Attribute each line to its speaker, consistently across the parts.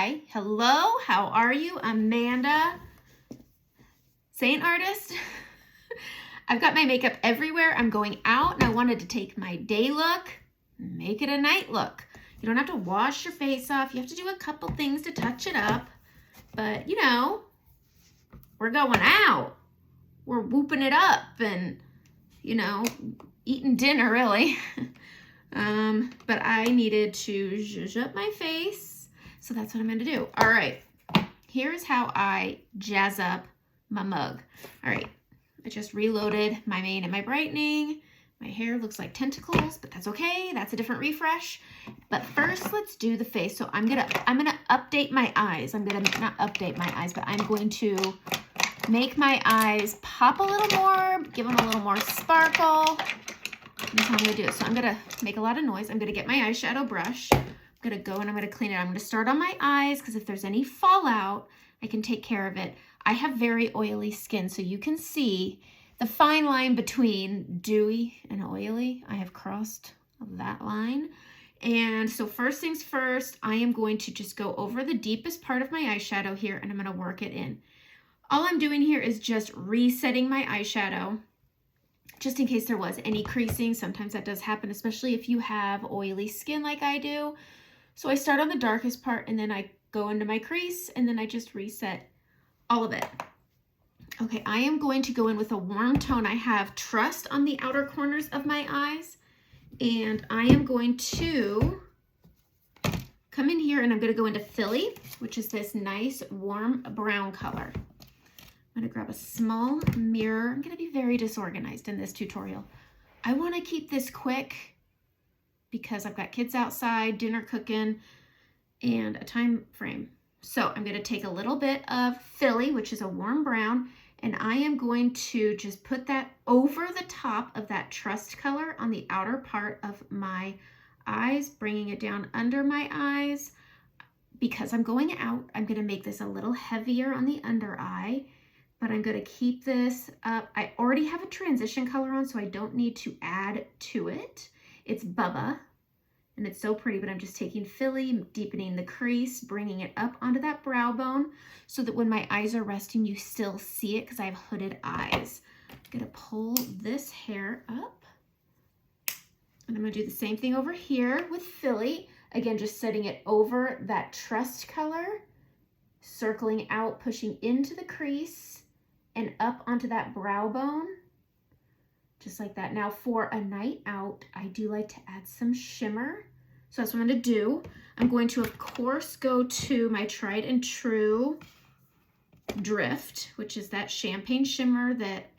Speaker 1: Hi, hello, how are you? Amanda, Seint Artist. I've got my makeup everywhere. I'm going out and I wanted to take my day look, make it a night look. You don't have to wash your face off. You have to do a couple things to touch it up. But, you know, we're going out. We're whooping it up and, you know, eating dinner, really. But I needed to zhuzh up my face. So that's what I'm going to do. All right. Here's how I jazz up my mug. All right. I just reloaded my mane and my brightening. My hair looks like tentacles, but that's okay. That's a different refresh. But first, let's do the face. So I'm gonna update my eyes. I'm gonna not update my eyes, but I'm going to make my eyes pop a little more, give them a little more sparkle. That's how I'm gonna do it. So I'm gonna make a lot of noise. I'm gonna get my eyeshadow brush. I'm gonna go and I'm gonna clean it. I'm gonna start on my eyes because if there's any fallout, I can take care of it. I have very oily skin, so you can see the fine line between dewy and oily. I have crossed that line. And so first things first, I am going to just go over the deepest part of my eyeshadow here and I'm gonna work it in. All I'm doing here is just resetting my eyeshadow, just in case there was any creasing. Sometimes that does happen, especially if you have oily skin like I do. So I start on the darkest part and then I go into my crease and then I just reset all of it. Okay, I am going to go in with a warm tone. I have Trust on the outer corners of my eyes and I am going to come in here and I'm going to go into Philly, which is this nice warm brown color. I'm going to grab a small mirror. I'm going to be very disorganized in this tutorial. I want to keep this quick because I've got kids outside, dinner cooking, and a time frame. So I'm going to take a little bit of Philly, which is a warm brown, and I am going to just put that over the top of that Trust color on the outer part of my eyes, bringing it down under my eyes. Because I'm going out, I'm going to make this a little heavier on the under eye, but I'm going to keep this up. I already have a transition color on, so I don't need to add to it. It's Bubba, and it's so pretty, but I'm just taking Philly, deepening the crease, bringing it up onto that brow bone so that when my eyes are resting, you still see it because I have hooded eyes. I'm going to pull this hair up, and I'm going to do the same thing over here with Philly. Again, just setting it over that Trust color, circling out, pushing into the crease, and up onto that brow bone. Just like that. Now for a night out, I do like to add some shimmer. So that's what I'm going to do. I'm going to, of course, go to my tried and true Drift, which is that champagne shimmer that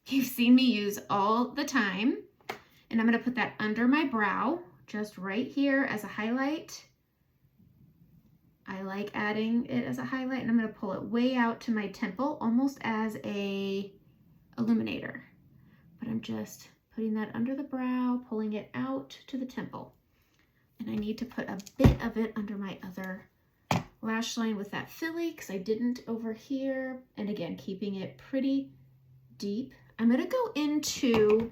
Speaker 1: you've seen me use all the time. And I'm going to put that under my brow, just right here as a highlight. I like adding it as a highlight, and I'm going to pull it way out to my temple, almost as a illuminator. But I'm just putting that under the brow, pulling it out to the temple. And I need to put a bit of it under my other lash line with that Philly because I didn't over here. And again, keeping it pretty deep. I'm going to go into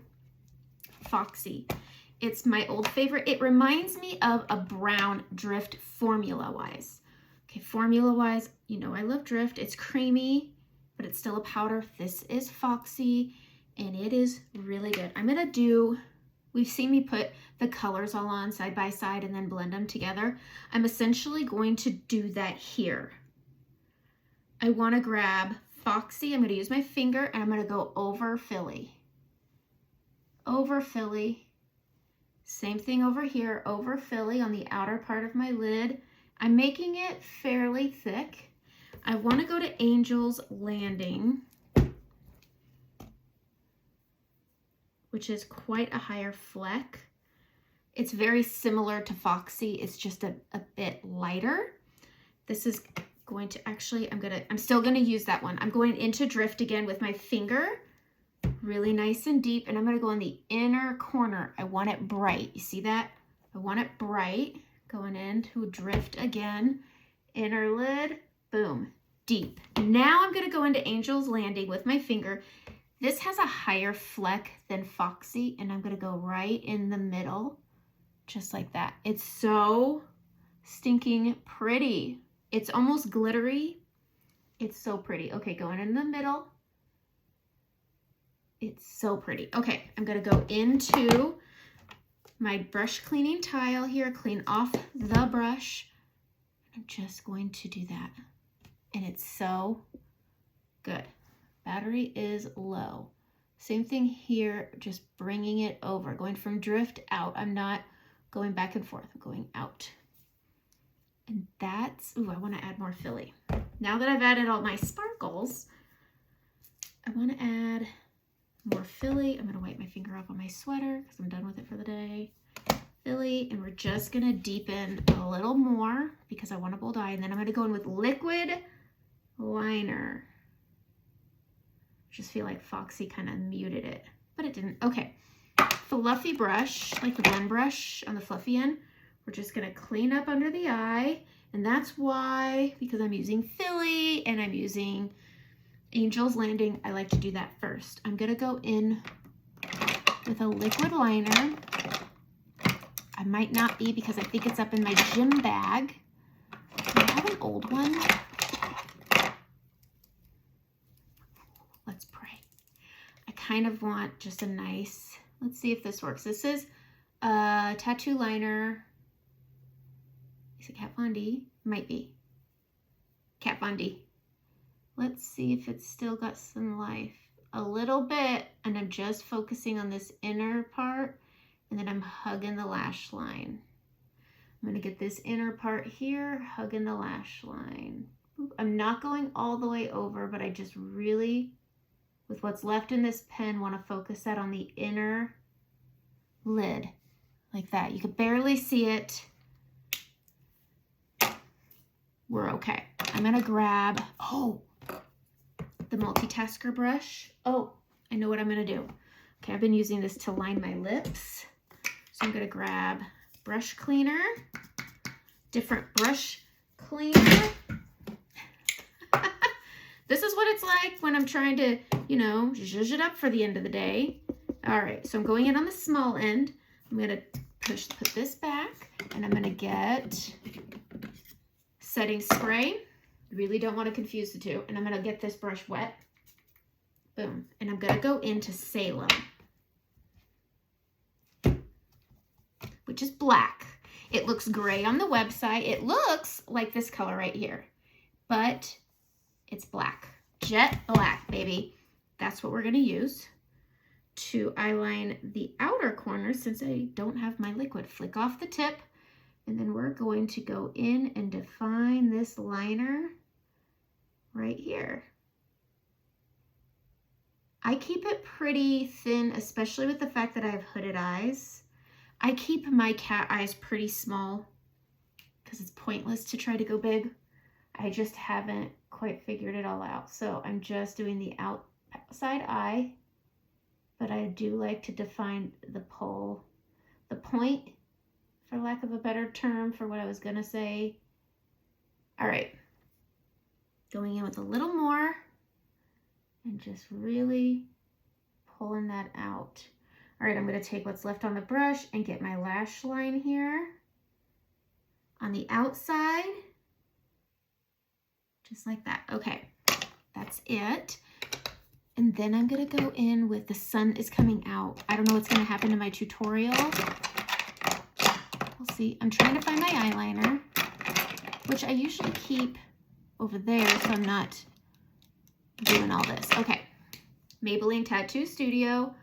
Speaker 1: Foxy. It's my old favorite. It reminds me of a brown Drift formula-wise. Okay, formula-wise, you know I love Drift. It's creamy, but it's still a powder. This is Foxy. And it is really good. I'm gonna do, we've seen me put the colors all on side by side and then blend them together. I'm essentially going to do that here. I wanna grab Foxy, I'm gonna use my finger and I'm gonna go over Philly. Over Philly. Same thing over here, over Philly on the outer part of my lid. I'm making it fairly thick. I wanna go to Angel's Landing, which is quite a higher fleck. It's very similar to Foxy. It's just a bit lighter. This is going to actually, I'm still gonna use that one. I'm going into Drift again with my finger, really nice and deep, and I'm gonna go in the inner corner. I want it bright. You see that? I want it bright. Going into Drift again, inner lid, boom, deep. Now I'm gonna go into Angel's Landing with my finger. This has a higher fleck than Foxy, and I'm gonna go right in the middle, just like that. It's so stinking pretty. It's almost glittery. It's so pretty. Okay, going in the middle. It's so pretty. Okay, I'm gonna go into my brush cleaning tile here, clean off the brush. I'm just going to do that. And it's so good. Battery is low. Same thing here, just bringing it over, going from drift out. I'm not going back and forth, I'm going out. And that's, ooh, I want to add more Philly. Now that I've added all my sparkles, I want to add more Philly. I'm going to wipe my finger off on my sweater because I'm done with it for the day. Philly, and we're just going to deepen a little more because I want a bold eye. And then I'm going to go in with liquid liner. Just feel like Foxy kind of muted it, but it didn't. Okay, fluffy brush, like the blend brush on the fluffy end. We're just gonna clean up under the eye, and that's why, because I'm using Philly and I'm using Angel's Landing, I like to do that first. I'm gonna go in with a liquid liner. I might not be because I think it's up in my gym bag. Do I have an old one? Let's pray. I kind of want just a nice, let's see if this works. This is a tattoo liner. Is it Kat Von D? Might be. Kat Von D. Let's see if it's still got some life. A little bit, and I'm just focusing on this inner part, and then I'm hugging the lash line. I'm gonna get this inner part here, hugging the lash line. I'm not going all the way over, but I just really, with what's left in this pen, want to focus that on the inner lid, like that. You could barely see it. We're okay. I'm gonna grab, the multitasker brush. Oh, I know what I'm gonna do. Okay, I've been using this to line my lips. So I'm gonna grab brush cleaner, different brush cleaner. This is what it's like when I'm trying to, you know, zhuzh it up for the end of the day. All right, so I'm going in on the small end. I'm gonna put this back, and I'm gonna get setting spray. Really don't want to confuse the two. And I'm gonna get this brush wet. Boom. And I'm gonna go into Salem, which is black. It looks gray on the website. It looks like this color right here, but it's black. Jet black, baby. That's what we're gonna use to eyeline the outer corner since I don't have my liquid. Flick off the tip, and then we're going to go in and define this liner right here. I keep it pretty thin, especially with the fact that I have hooded eyes. I keep my cat eyes pretty small because it's pointless to try to go big. I just haven't quite figured it all out. So I'm just doing the outside eye, but I do like to define the point, for lack of a better term for what I was gonna say. All right, going in with a little more and just really pulling that out. All right, I'm gonna take what's left on the brush and get my lash line here on the outside, just like that. Okay, that's it. And then I'm gonna go in with the sun is coming out. I don't know what's gonna happen to my tutorial. We'll see. I'm trying to find my eyeliner, which I usually keep over there so I'm not doing all this. Okay, Maybelline Tattoo Studio.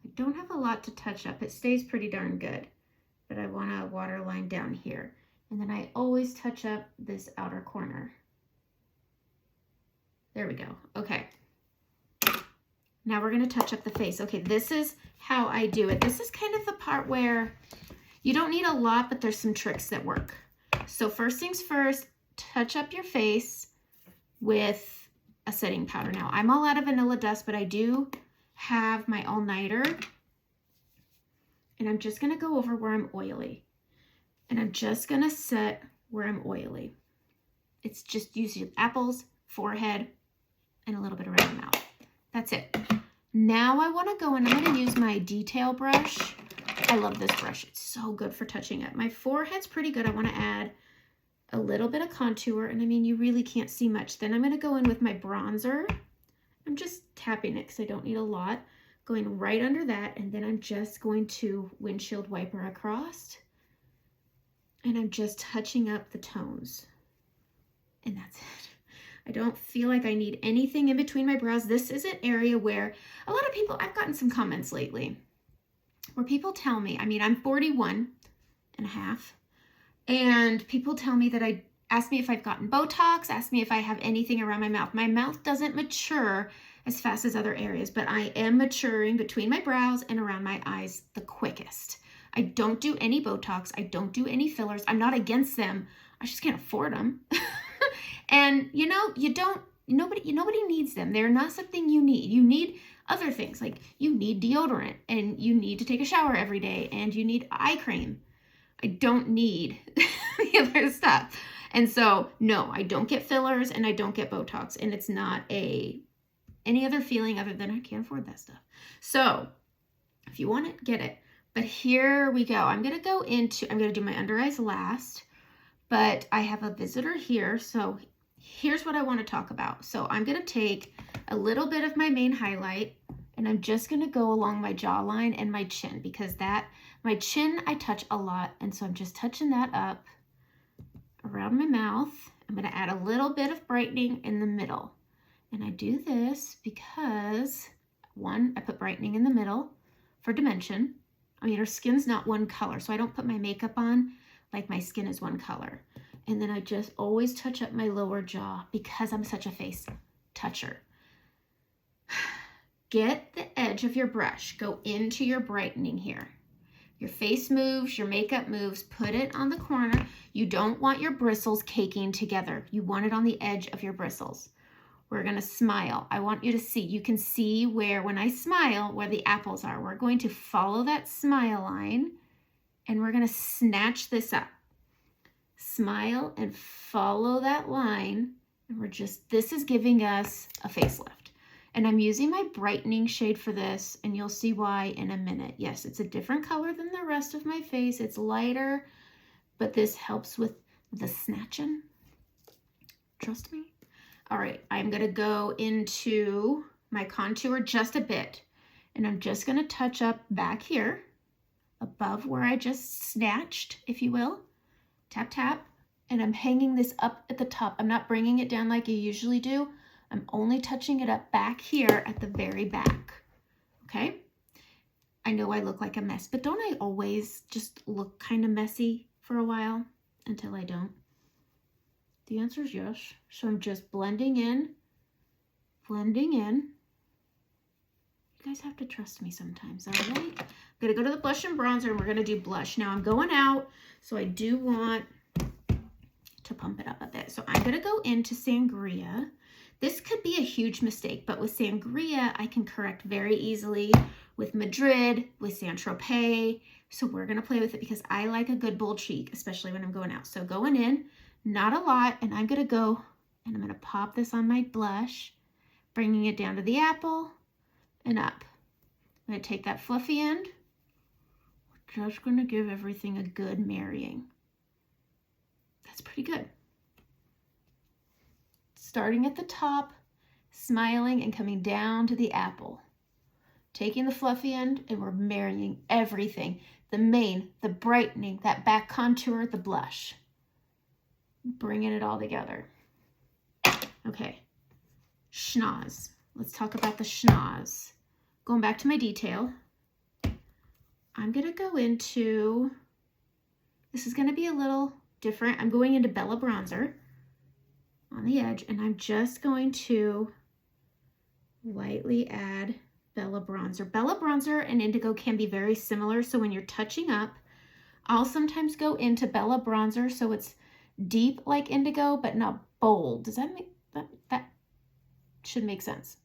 Speaker 1: I don't have a lot to touch up. It stays pretty darn good, but I want a waterline down here. And then I always touch up this outer corner. There we go. Okay. Now we're going to touch up the face. Okay, this is how I do it. This is kind of the part where you don't need a lot, but there's some tricks that work. So first things first, touch up your face with a setting powder. Now, I'm all out of Vanilla Dust, but I do have my all-nighter. And I'm just going to go over where I'm oily. And I'm just going to set where I'm oily. It's just use your apples, forehead, and a little bit around the mouth. That's it. Now I want to go and I'm going to use my detail brush. I love this brush. It's so good for touching up. My forehead's pretty good. I want to add a little bit of contour, and I mean, you really can't see much. Then I'm going to go in with my bronzer. I'm just tapping it because I don't need a lot. Going right under that, and then I'm just going to windshield wiper across. And I'm just touching up the tones. And that's it. I don't feel like I need anything in between my brows. This is an area where a lot of people, I've gotten some comments lately where people tell me, I mean, I'm 41 and a half, and people tell me that ask me if I've gotten Botox, ask me if I have anything around my mouth. My mouth doesn't mature as fast as other areas, but I am maturing between my brows and around my eyes the quickest. I don't do any Botox. I don't do any fillers. I'm not against them. I just can't afford them. And you know, nobody needs them. They're not something you need. You need other things, like you need deodorant, and you need to take a shower every day, and you need eye cream. I don't need the other stuff. And so, no, I don't get fillers and I don't get Botox, and it's not any other feeling other than I can't afford that stuff. So if you want it, get it. But here we go. I'm going to do my under eyes last, but I have a visitor here. So here's what I want to talk about. So I'm going to take a little bit of my main highlight, and I'm just going to go along my jawline and my chin, because my chin I touch a lot. And so I'm just touching that up around my mouth. I'm going to add a little bit of brightening in the middle. And I do this because, one, I put brightening in the middle for dimension. I mean, our skin's not one color, so I don't put my makeup on like my skin is one color. And then I just always touch up my lower jaw because I'm such a face toucher. Get the edge of your brush, go into your brightening here. Your face moves, your makeup moves, put it on the corner. You don't want your bristles caking together. You want it on the edge of your bristles. We're gonna smile. I want you to see, you can see where, when I smile, where the apples are. We're going to follow that smile line, and we're gonna snatch this up. Smile and follow that line, and this is giving us a facelift. And I'm using my brightening shade for this, and you'll see why in a minute. Yes, it's a different color than the rest of my face. It's lighter, but this helps with the snatching. Trust me. All right, I'm gonna go into my contour just a bit, and I'm just gonna touch up back here above where I just snatched, if you will. Tap, tap, and I'm hanging this up at the top. I'm not bringing it down like you usually do. I'm only touching it up back here at the very back, okay? I know I look like a mess, but don't I always just look kind of messy for a while until I don't? The answer is yes. So I'm just blending in. You guys have to trust me sometimes, all right? I'm gonna go to the blush and bronzer, and we're gonna do blush. Now I'm going out, so I do want to pump it up a bit. So I'm gonna go into Sangria. This could be a huge mistake, but with Sangria, I can correct very easily. With Madrid, with Saint Tropez. So we're gonna play with it because I like a good bold cheek, especially when I'm going out. So going in, not a lot, and I'm gonna go and I'm gonna pop this on my blush, bringing it down to the apple and up. I'm gonna take that fluffy end. We're just gonna give everything a good marrying. That's pretty good. Starting at the top, smiling and coming down to the apple. Taking the fluffy end, and we're marrying everything. The mane, the brightening, that back contour, the blush. Bringing it all together. Okay, schnoz. Let's talk about the schnoz. Going back to my detail, I'm gonna go into, this is gonna be a little different. I'm going into Bella Bronzer on the edge, and I'm just going to lightly add Bella Bronzer. Bella Bronzer and Indigo can be very similar, so when you're touching up, I'll sometimes go into Bella Bronzer so it's deep like Indigo, but not bold. Does that make, that should make sense.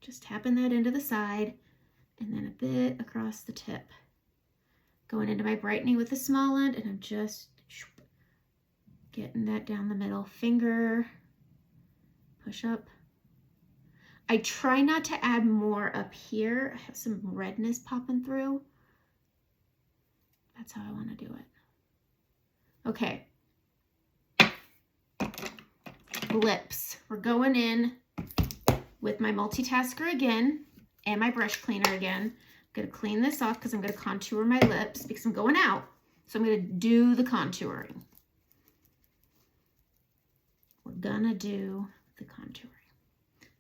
Speaker 1: Just tapping that into the side, and then a bit across the tip. Going into my brightening with the small end, and I'm just getting that down the middle. Finger, push up. I try not to add more up here. I have some redness popping through. That's how I want to do it. Okay, lips. We're going in with my multitasker again and my brush cleaner again. I'm going to clean this off because I'm going to contour my lips because I'm going out. So I'm going to do the contouring. We're going to do the contouring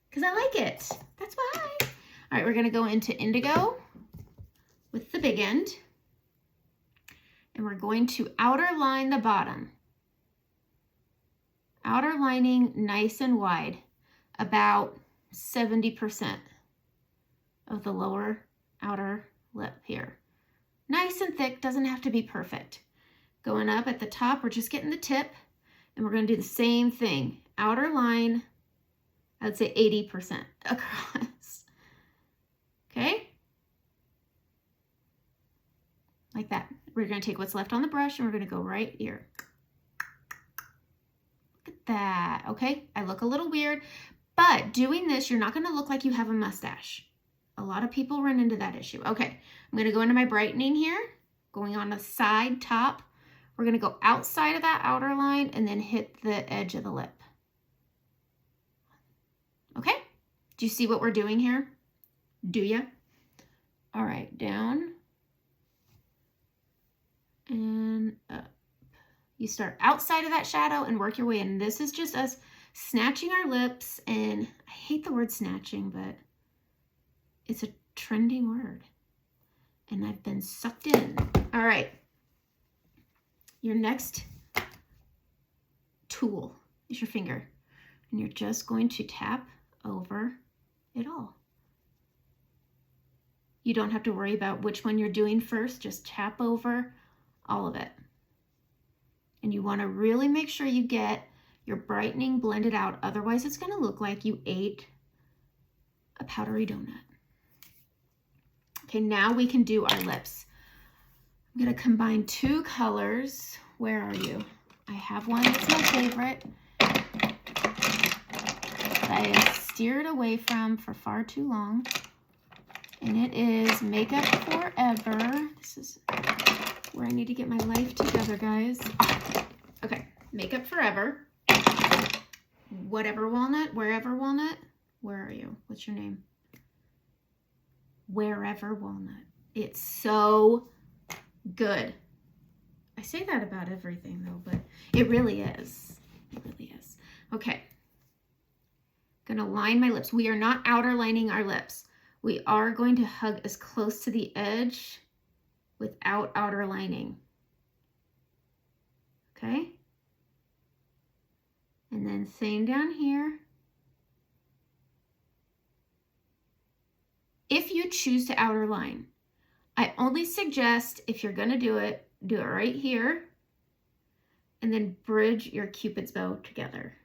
Speaker 1: because I like it. That's why. All right, we're going to go into indigo with the big end. And we're going to outer line the bottom. Outer lining nice and wide, about 70% of the lower outer lip here. Nice and thick, doesn't have to be perfect. Going up at the top, we're just getting the tip, and we're going to do the same thing. Outer line, I would say 80% across. Okay? Like that. We're going to take what's left on the brush, and we're going to go right here. Look at that. Okay? I look a little weird, but doing this, you're not going to look like you have a mustache. A lot of people run into that issue. Okay, I'm going to go into my brightening here, going on the side top. We're going to go outside of that outer line and then hit the edge of the lip. Okay, do you see what we're doing here? Do you? All right, down and up. You start outside of that shadow and work your way in. This is just us snatching our lips, and I hate the word snatching, but it's a trending word, and I've been sucked in. All right, your next tool is your finger, and you're just going to tap over it all. You don't have to worry about which one you're doing first, just tap over all of it. And you want to really make sure you get your brightening blended out, otherwise it's going to look like you ate a powdery donut. Okay, now we can do our lips. I'm going to combine two colors. Where are you? I have one that's my favorite that I have steered away from for far too long. And it is Makeup Forever. This is where I need to get my life together, guys. Okay, Makeup Forever. Whatever walnut, wherever walnut. Where are you? What's your name? Wherever walnut. It's so good. I say that about everything though, but it really is. It really is. Okay. Gonna line my lips. We are not outer lining our lips. We are going to hug as close to the edge without outer lining. Okay? And then same down here. If you choose to outer line, I only suggest if you're gonna do it right here and then bridge your Cupid's bow together.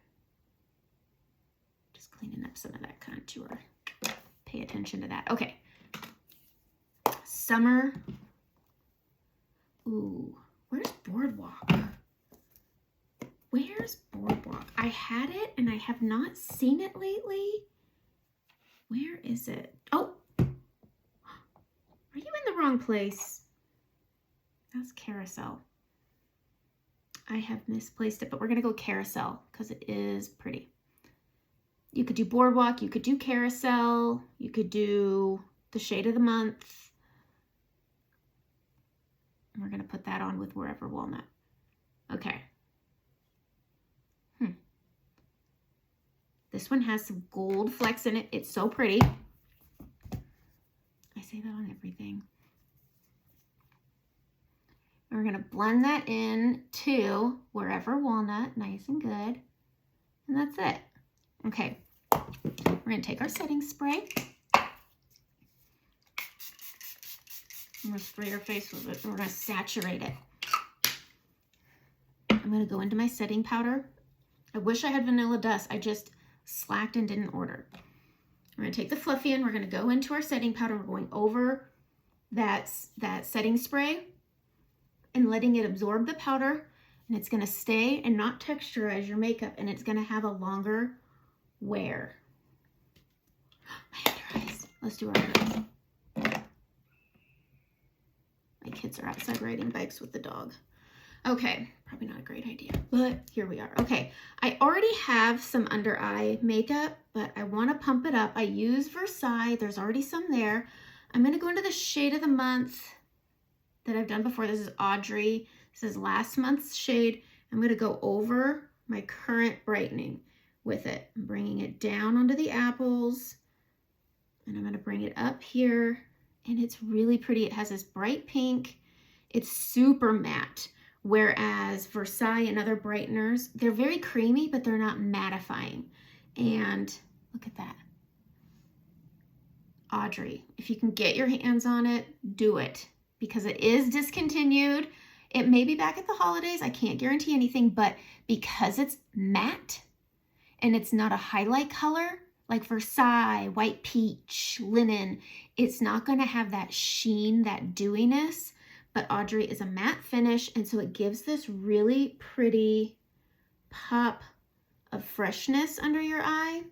Speaker 1: Just cleaning up some of that contour. Pay attention to that. Okay. Summer. Ooh, where's Boardwalk? Where's Boardwalk? I had it and I have not seen it lately. Where is it? Oh, are you in the wrong place? That's Carousel. I have misplaced it, but we're gonna go Carousel because it is pretty. You could do Boardwalk, you could do Carousel, you could do the shade of the month. And we're gonna put that on with Wherever Walnut. Okay. This one has some gold flecks in it. It's so pretty. I say that on everything. And we're gonna blend that in to Wherever Walnut, nice and good. And that's it. Okay, we're gonna take our setting spray. I'm gonna spray your face with it and we're gonna saturate it. I'm gonna go into my setting powder. I wish I had vanilla dust. I just slacked and didn't order. We're gonna take the fluffy and we're gonna go into our setting powder. We're going over that setting spray and letting it absorb the powder, and it's gonna stay and not texturize your makeup, and it's gonna have a longer wear. My under eyes. Let's do our under eyes. My kids are outside riding bikes with the dog. Okay, probably not a great idea, but here we are. Okay, I already have some under eye makeup, but I want to pump it up. I use Versailles. There's already some there. I'm going to go into the shade of the month that I've done before. This is Audrey. This is last month's shade. I'm going to go over my current brightening with it. I'm bringing it down onto the apples, and I'm going to bring it up here, and it's really pretty. It has this bright pink. It's super matte. Whereas Versailles and other brighteners, they're very creamy, but they're not mattifying. And look at that. Audrey, if you can get your hands on it, do it, because it is discontinued. It may be back at the holidays. I can't guarantee anything, but because it's matte and it's not a highlight color like Versailles, white peach, linen, it's not going to have that sheen, that dewiness. But Audrey is a matte finish, and so it gives this really pretty pop of freshness under your eye.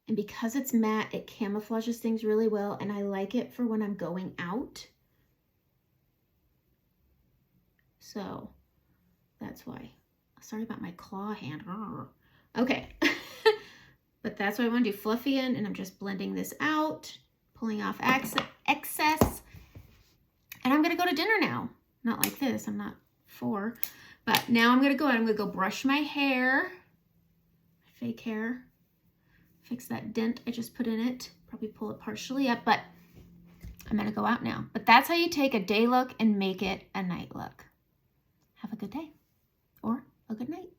Speaker 1: And because it's matte, it camouflages things really well, and I like it for when I'm going out. So that's why. Sorry about my claw hand. Okay. But that's what I want to do, fluffy in, and I'm just blending this out, pulling off excess. And I'm going to go to dinner now. Not like this. I'm not 4. But now I'm going to go out. I'm going to go brush my hair. My fake hair. Fix that dent I just put in it. Probably pull it partially up. But I'm going to go out now. But that's how you take a day look and make it a night look. Have a good day. Or a good night.